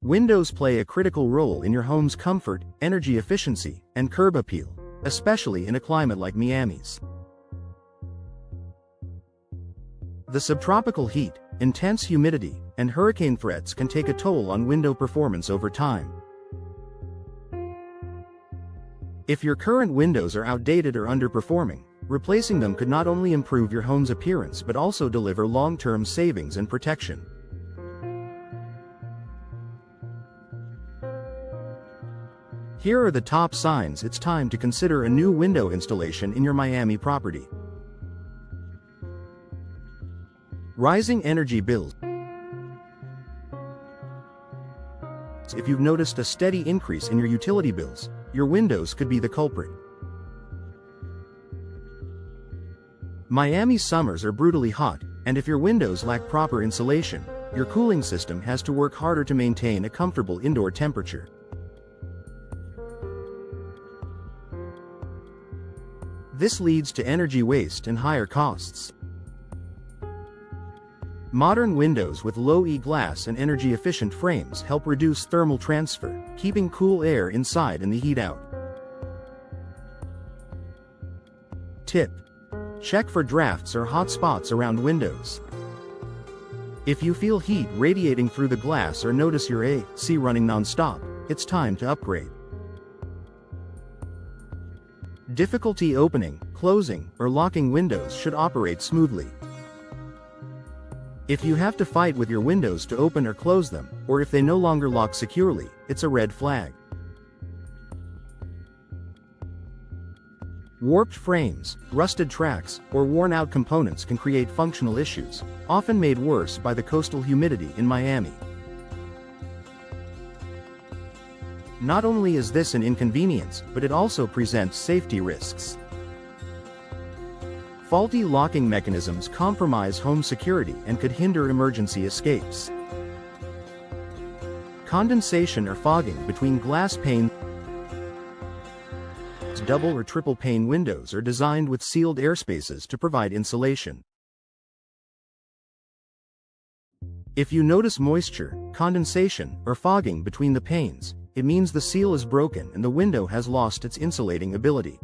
Windows play a critical role in your home's comfort, energy efficiency, and curb appeal, especially in a climate like Miami's. The subtropical heat, intense humidity, and hurricane threats can take a toll on window performance over time. If your current windows are outdated or underperforming, replacing them could not only improve your home's appearance but also deliver long-term savings and protection. Here are the top signs it's time to consider a new window installation in your Miami property. Rising energy bills. If you've noticed a steady increase in your utility bills, your windows could be the culprit. Miami's summers are brutally hot, and if your windows lack proper insulation, your cooling system has to work harder to maintain a comfortable indoor temperature. This leads to energy waste and higher costs. Modern windows with low E-glass and energy-efficient frames help reduce thermal transfer, keeping cool air inside and the heat out. Tip: check for drafts or hot spots around windows. If you feel heat radiating through the glass or notice your AC running non-stop, it's time to upgrade. Difficulty opening, closing, or locking windows should operate smoothly. If you have to fight with your windows to open or close them, or if they no longer lock securely, it's a red flag. Warped frames, rusted tracks, or worn-out components can create functional issues, often made worse by the coastal humidity in Miami. Not only is this an inconvenience, but it also presents safety risks. Faulty locking mechanisms compromise home security and could hinder emergency escapes. Condensation or fogging between glass panes. Double or triple pane windows are designed with sealed air spaces to provide insulation. If you notice moisture, condensation, or fogging between the panes, it means the seal is broken and the window has lost its insulating ability.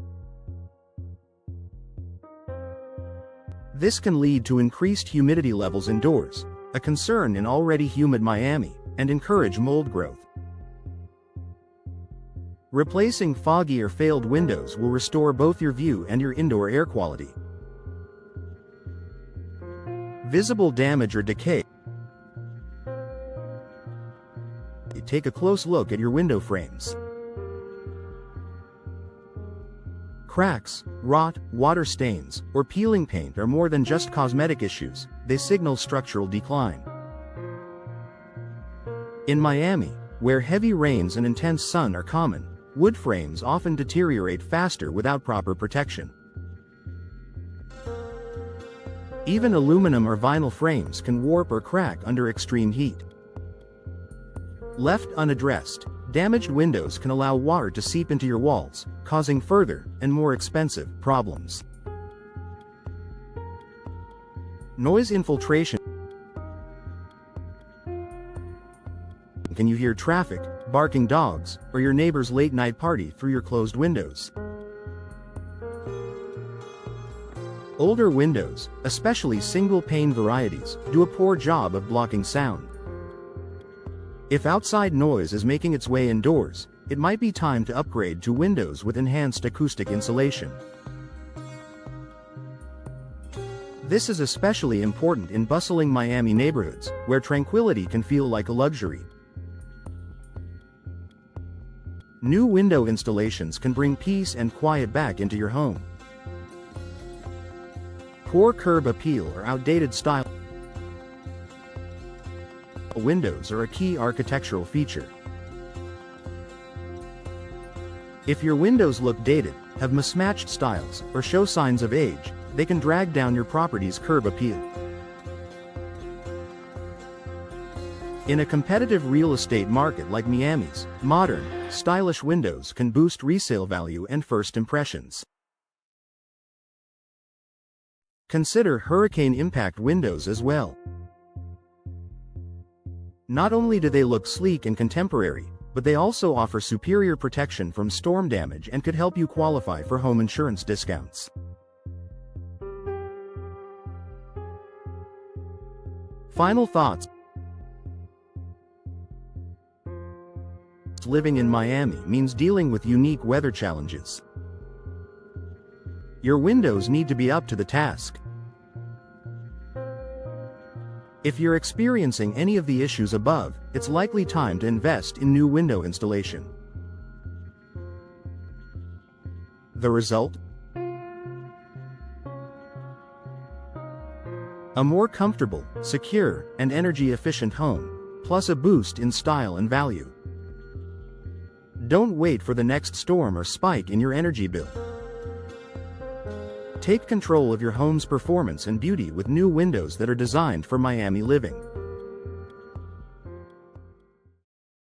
This can lead to increased humidity levels indoors, a concern in already humid Miami, and encourage mold growth. Replacing foggy or failed windows will restore both your view and your indoor air quality. Visible damage or decay. Take a close look at your window frames. Cracks, rot, water stains, or peeling paint are more than just cosmetic issues, they signal structural decline. In Miami, where heavy rains and intense sun are common, wood frames often deteriorate faster without proper protection. Even aluminum or vinyl frames can warp or crack under extreme heat. Left unaddressed, damaged windows can allow water to seep into your walls, causing further and more expensive problems. Noise infiltration. Can you hear traffic, barking dogs, or your neighbor's late-night party through your closed windows? Older windows, especially single-pane varieties, do a poor job of blocking sound. If outside noise is making its way indoors, it might be time to upgrade to windows with enhanced acoustic insulation. This is especially important in bustling Miami neighborhoods, where tranquility can feel like a luxury. New window installations can bring peace and quiet back into your home. Poor curb appeal or outdated style windows are a key architectural feature. If your windows look dated, have mismatched styles, or show signs of age, they can drag down your property's curb appeal. In a competitive real estate market like Miami's, modern, stylish windows can boost resale value and first impressions. Consider hurricane impact windows as well. Not only do they look sleek and contemporary, but they also offer superior protection from storm damage and could help you qualify for home insurance discounts. Final thoughts. Living in Miami means dealing with unique weather challenges. Your windows need to be up to the task. If you're experiencing any of the issues above, it's likely time to invest in new window installation. The result? A more comfortable, secure, and energy-efficient home, plus a boost in style and value. Don't wait for the next storm or spike in your energy bill. Take control of your home's performance and beauty with new windows that are designed for Miami living.